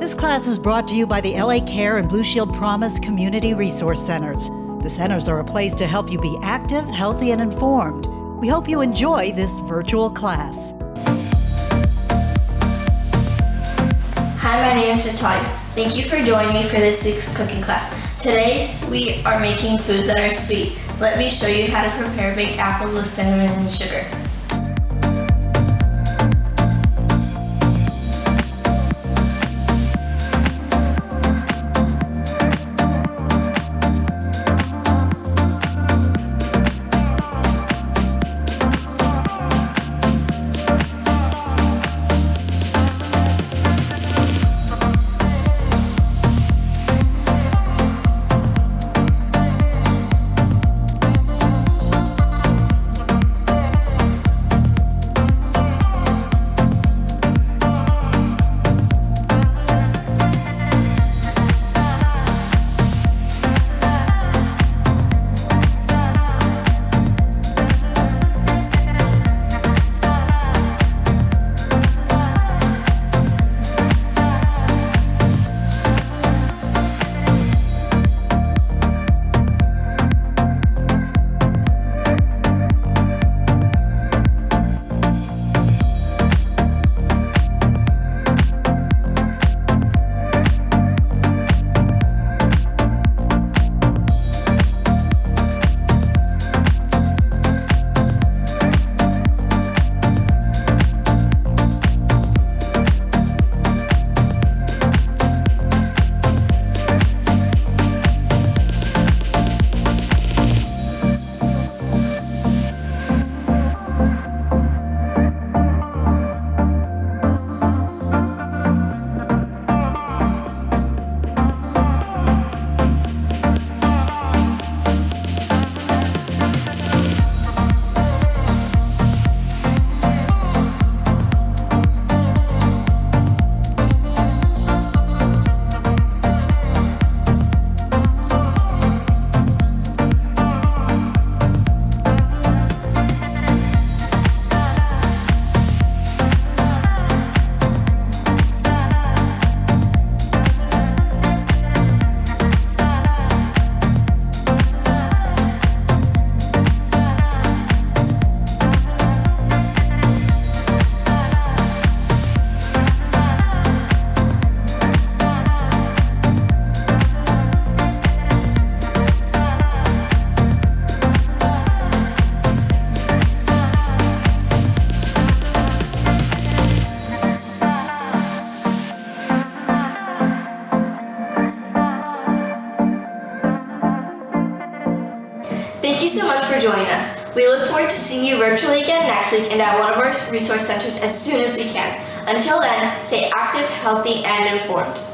This class is brought to you by the LA Care and Blue Shield Promise Community Resource Centers. The centers are a place to help you be active, healthy, and informed. We hope you enjoy this virtual class. Hi, my name is Natalie. Thank you for joining me for this week's cooking class. Today, we are making foods that are sweet. Let me show you how to prepare baked apples with cinnamon and sugar. Thank you so much for joining us. We look forward to seeing you virtually again next week and at one of our resource centers as soon as we can. Until then, stay active, healthy, and informed.